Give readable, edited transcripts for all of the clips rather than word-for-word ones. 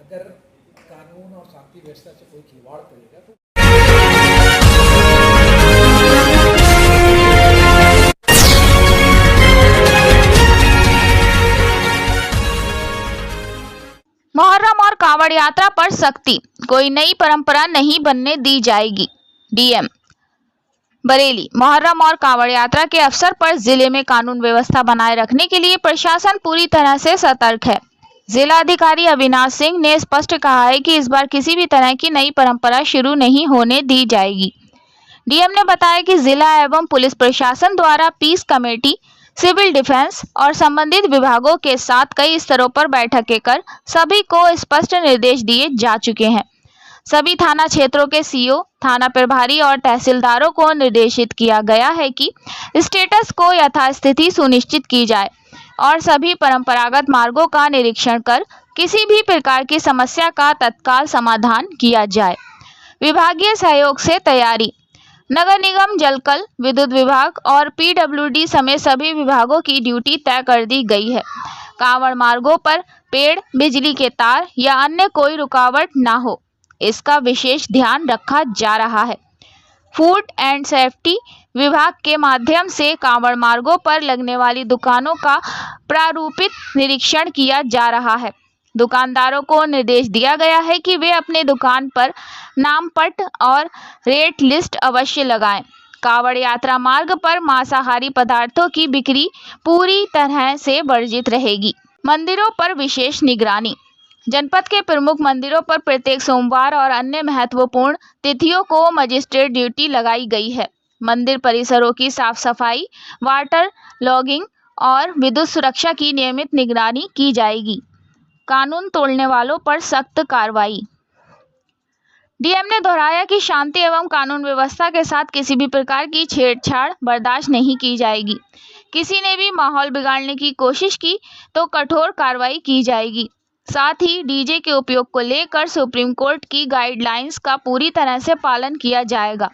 अगर कानून और शांति व्यवस्था से कोई खिलवाड़ करेगा तो मुहर्रम और कांवड़ यात्रा पर सख्ती, कोई नई परंपरा नहीं बनने दी जाएगी। डीएम बरेली। मुहर्रम और कांवड़ यात्रा के अवसर पर जिले में कानून व्यवस्था बनाए रखने के लिए प्रशासन पूरी तरह से सतर्क है। जिला अधिकारी अविनाश सिंह ने स्पष्ट कहा है कि इस बार किसी भी तरह की नई परंपरा शुरू नहीं होने दी जाएगी। डीएम ने बताया कि जिला एवं पुलिस प्रशासन द्वारा पीस कमेटी, सिविल डिफेंस और संबंधित विभागों के साथ कई स्तरों पर बैठकें कर सभी को स्पष्ट निर्देश दिए जा चुके हैं। सभी थाना क्षेत्रों के सीओ, थाना प्रभारी और तहसीलदारों को निर्देशित किया गया है कि स्टेटस को यथास्थिति सुनिश्चित की जाए और सभी परंपरागत मार्गों का निरीक्षण कर किसी भी प्रकार की समस्या का तत्काल समाधान किया जाए। विभागीय सहयोग से तैयारी। नगर निगम, जलकल, विद्युत विभाग और पीडब्ल्यूडी समेत सभी विभागों की ड्यूटी तय कर दी गई है। कांवड़ मार्गों पर पेड़, बिजली के तार या अन्य कोई रुकावट न हो, इसका विशेष ध्यान रखा जा रहा है। फूड एंड सेफ्टी विभाग के माध्यम से कांवड़ मार्गों पर लगने वाली दुकानों का प्रारूपित निरीक्षण किया जा रहा है। दुकानदारों को निर्देश दिया गया है कि वे अपने दुकान पर नाम पट और रेट लिस्ट अवश्य लगाएं। कांवड़ यात्रा मार्ग पर मांसाहारी पदार्थों की बिक्री पूरी तरह से वर्जित रहेगी। मंदिरों पर विशेष निगरानी। जनपद के प्रमुख मंदिरों पर प्रत्येक सोमवार और अन्य महत्वपूर्ण तिथियों को मजिस्ट्रेट ड्यूटी लगाई गई है। मंदिर परिसरों की साफ सफाई, वाटर लॉगिंग और विद्युत सुरक्षा की नियमित निगरानी की जाएगी। कानून तोड़ने वालों पर सख्त कार्रवाई। डीएम ने दोहराया कि शांति एवं कानून व्यवस्था के साथ किसी भी प्रकार की छेड़छाड़ बर्दाश्त नहीं की जाएगी। किसी ने भी माहौल बिगाड़ने की कोशिश की तो कठोर कार्रवाई की जाएगी। साथ ही डीजे के उपयोग को लेकर सुप्रीम कोर्ट की गाइडलाइंस का पूरी तरह से पालन किया जाएगा।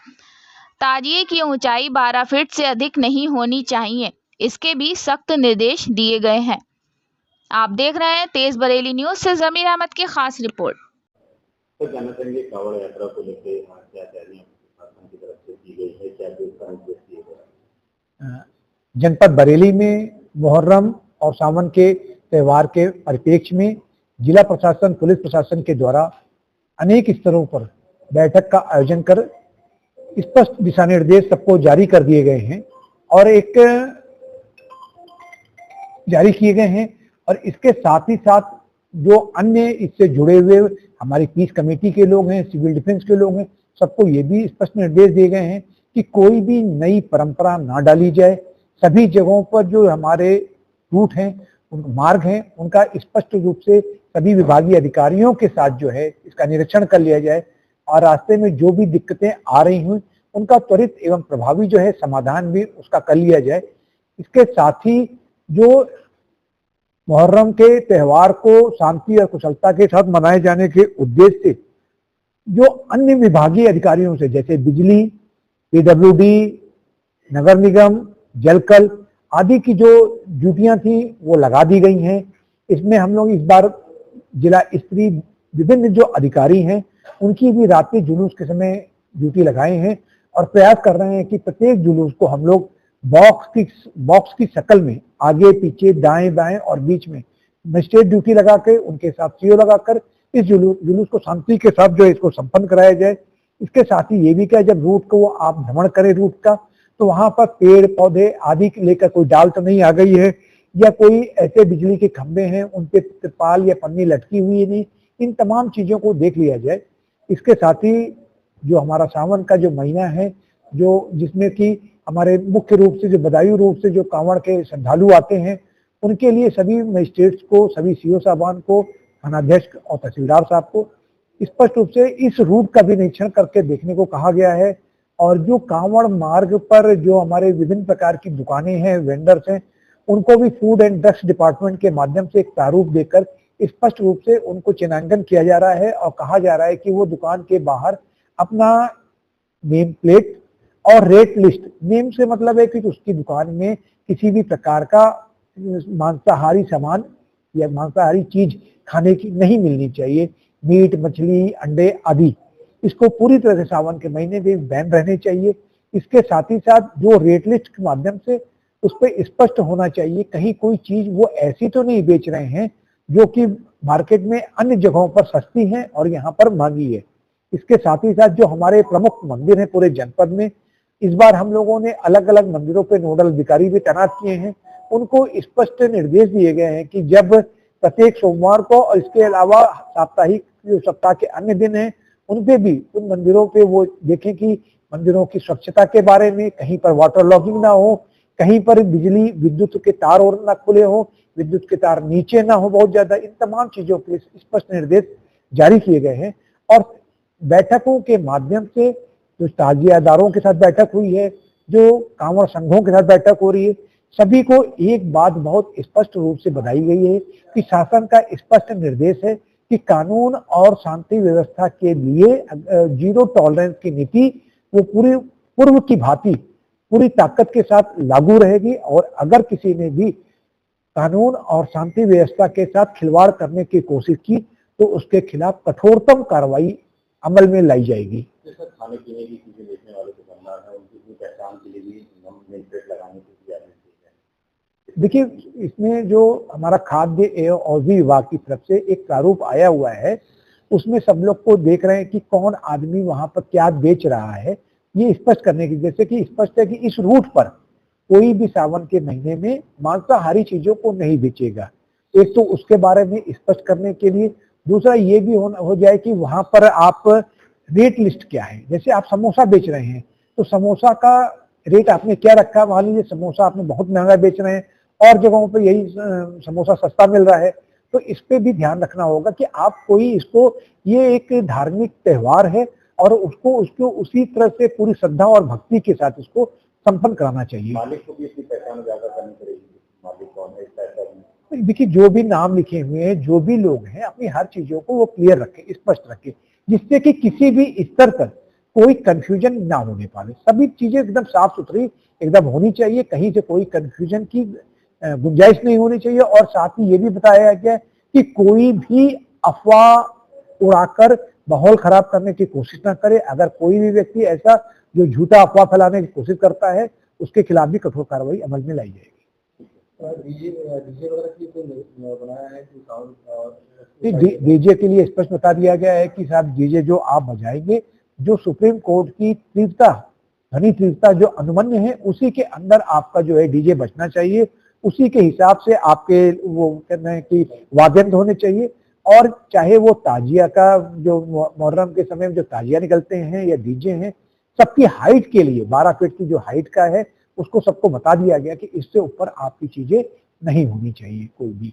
ताजिए की ऊंचाई 12 फीट से अधिक नहीं होनी चाहिए, इसके भी सख्त निर्देश दिए गए हैं। आप देख रहे हैं तेज बरेली न्यूज से जमीर अहमद की खास रिपोर्ट। तो जानना चाहेंगे कांवड़ यात्रा को लेकर क्या तैयारियां प्रशासन की तरफ से की गई है, क्या व्यवस्था निर्देश दिए गए? जनपद बरेली में मुहर्रम और सावन के त्यौहार के परिप्रेक्ष्य में जिला प्रशासन, पुलिस प्रशासन के द्वारा अनेक स्तरों पर बैठक का आयोजन कर स्पष्ट दिशा निर्देश सबको जारी कर दिए गए हैं और जारी किए गए हैं। और इसके साथ ही साथ जो अन्य इससे जुड़े हुए हमारी पीस कमेटी के लोग हैं, सिविल डिफेंस के लोग हैं, सबको ये भी स्पष्ट निर्देश दिए गए हैं कि कोई भी नई परंपरा ना डाली जाए। सभी जगहों पर जो हमारे रूट हैं, मार्ग हैं, उनका स्पष्ट रूप से सभी विभागीय अधिकारियों के साथ जो है इसका निरीक्षण कर लिया जाए और रास्ते में जो भी दिक्कतें आ रही हुई उनका त्वरित एवं प्रभावी जो है समाधान भी उसका कर लिया जाए। इसके साथ ही जो मुहर्रम के त्यौहार को शांति और कुशलता के साथ मनाए जाने के उद्देश्य से जो अन्य विभागीय अधिकारियों से जैसे बिजली, पीडब्ल्यूडी, नगर निगम, जलकल आदि की जो ड्यूटियां थी वो लगा दी गई हैं। इसमें हम लोग इस बार जिला स्तरीय विभिन्न जो अधिकारी हैं उनकी भी रात्रि जुलूस के समय ड्यूटी लगाए हैं और प्रयास कर रहे हैं कि प्रत्येक जुलूस को हम लोग बॉक्स की शक्ल में आगे पीछे दाएं बाएं और बीच में मजिस्ट्रेट ड्यूटी लगा के उनके साथ सीओ लगाकर इस जुलूस को शांति के साथ जो है इसको संपन्न कराया जाए। इसके साथ ही ये भी क्या, जब रूट को आप भ्रमण करें रूट का, तो वहां पर पेड़ पौधे आदि लेकर कोई डाल तो नहीं आ गई है या कोई ऐसे बिजली के खंभे हैं उन पे तिरपाल या पन्नी लटकी हुई है नहीं, इन तमाम चीजों को देख लिया जाए। इसके साथ ही जो हमारा सावन का जो महीना है, जो जिसमें कि हमारे मुख्य रूप से जो बदायूं रूप से जो कांवड़ के श्रद्धालु आते हैं उनके लिए सभी मजिस्ट्रेट्स को, सभी सीओ साहबान को, थानाध्यक्ष और तहसीलदार साहब को स्पष्ट रूप से इस रूट का भी निरीक्षण करके देखने को कहा गया है। और जो कांवड़ मार्ग पर जो हमारे विभिन्न प्रकार की दुकानें हैं, वेंडर्स हैं, उनको भी फूड एंड ड्रग्स डिपार्टमेंट के माध्यम से एक प्रारूप देकर स्पष्ट रूप से उनको चिन्हांकन किया जा रहा है और कहा जा रहा है कि वो दुकान के बाहर अपना नेम प्लेट और रेट लिस्ट, नेम से मतलब है कि उसकी दुकान में किसी भी प्रकार का मांसाहारी सामान या मांसाहारी चीज खाने की नहीं मिलनी चाहिए, मीट, मछली, अंडे आदि, इसको पूरी तरह से सावन के महीने में बैन रहने चाहिए। इसके साथ ही साथ जो रेट लिस्ट के माध्यम से उस पर स्पष्ट होना चाहिए, कहीं कोई चीज वो ऐसी तो नहीं बेच रहे हैं जो कि मार्केट में अन्य जगहों पर सस्ती है और यहाँ पर महंगी है। इसके साथ ही साथ जो हमारे प्रमुख मंदिर हैं पूरे जनपद में, इस बार हम लोगों ने अलग अलग मंदिरों पे नोडल अधिकारी भी तैनात किए हैं। उनको स्पष्ट निर्देश दिए गए हैं कि जब प्रत्येक सोमवार को और इसके अलावा साप्ताहिक जो सप्ताह के अन्य दिन हैं उन पे भी उन मंदिरों पे वो देखें कि मंदिरों की स्वच्छता के बारे में कहीं पर वाटर लॉगिंग ना हो, कहीं पर बिजली विद्युत के तार और ना खुले हो, विद्युत के तार नीचे ना हो बहुत ज्यादा। इन तमाम चीजों के स्पष्ट निर्देश जारी किए गए हैं। और बैठकों के माध्यम से जो ताजियादारों के साथ बैठक हुई है, जो कांवड़ संघों के साथ बैठक हो रही है, सभी को एक बात बहुत स्पष्ट रूप से बताई गई है कि शासन का स्पष्ट निर्देश है कि कानून और शांति व्यवस्था के लिए जीरो टॉलरेंस की नीति वो पूरी पूर्व की भांति पूरी ताकत के साथ लागू रहेगी। और अगर किसी ने भी कानून और शांति व्यवस्था के साथ खिलवाड़ करने की कोशिश की तो उसके खिलाफ कठोरतम कार्रवाई अमल में लाई जाएगी। जैसे खाने पीने की चीजें बेचने वाले दुकानदार हैं, उनकी पहचान के लिए भी नेम प्लेट लगाने की देखिए, इसमें जो हमारा खाद्य एवं औषधि विभाग की तरफ से एक प्रारूप आया हुआ है, उसमें सब लोग को देख रहे हैं कि कौन आदमी वहां पर क्या बेच रहा है, ये स्पष्ट करने की, जैसे कि स्पष्ट है कि इस रूट पर कोई भी सावन के महीने में मांसाहारी चीजों को नहीं बेचेगा। एक तो उसके बारे में स्पष्ट करने के लिए, दूसरा ये भी हो जाए कि वहां पर आप रेट लिस्ट क्या है। जैसे आप समोसा बेच रहे हैं तो समोसा का रेट आपने क्या रखा, मान लीजिए समोसा आपने बहुत महंगा बेच रहे हैं और जगहों पे यही समोसा सस्ता मिल रहा है, तो इस पे भी ध्यान रखना होगा कि आप कोई इसको, ये एक धार्मिक त्योहार है और उसको उसी तरह से पूरी श्रद्धा और भक्ति के साथ इसको संपन्न कराना चाहिए। मालिक को भी इसकी पहचान ज्यादा करनी पड़ेगी, मालिक कौन है, इस देखिए, जो भी नाम लिखे हुए हैं, जो भी लोग हैं, अपनी हर चीजों को वो क्लियर रखें, स्पष्ट रखें, जिससे कि किसी भी स्तर पर कोई कंफ्यूजन ना होने पाए। सभी चीजें एकदम साफ सुथरी एकदम होनी चाहिए, कहीं से कोई कंफ्यूजन की गुंजाइश नहीं होनी चाहिए। और साथ ही ये भी बताया गया कि कोई भी अफवाह उड़ाकर माहौल खराब करने की कोशिश ना करे। अगर कोई भी व्यक्ति ऐसा जो झूठा अफवाह फैलाने की कोशिश करता है उसके खिलाफ भी कठोर कार्रवाई अमल में लाई जाएगी। डीजे के लिए स्पष्ट बता दिया गया है कि साहब डीजे जो आप बजाएंगे, जो सुप्रीम कोर्ट की तीव्रता, ध्वनि तीव्रता जो अनुमन्य है उसी के अंदर आपका जो है डीजे बजना चाहिए, उसी के हिसाब से आपके वो कहते हैं कि वाद्यंत्र होने चाहिए। और चाहे वो ताजिया का जो मुहर्रम के समय में जो ताजिया निकलते हैं या डीजे हैं, सबकी हाइट के लिए 12 फीट की जो हाइट का है उसको सबको बता दिया गया कि इससे ऊपर आपकी चीजें नहीं होनी चाहिए कोई भी।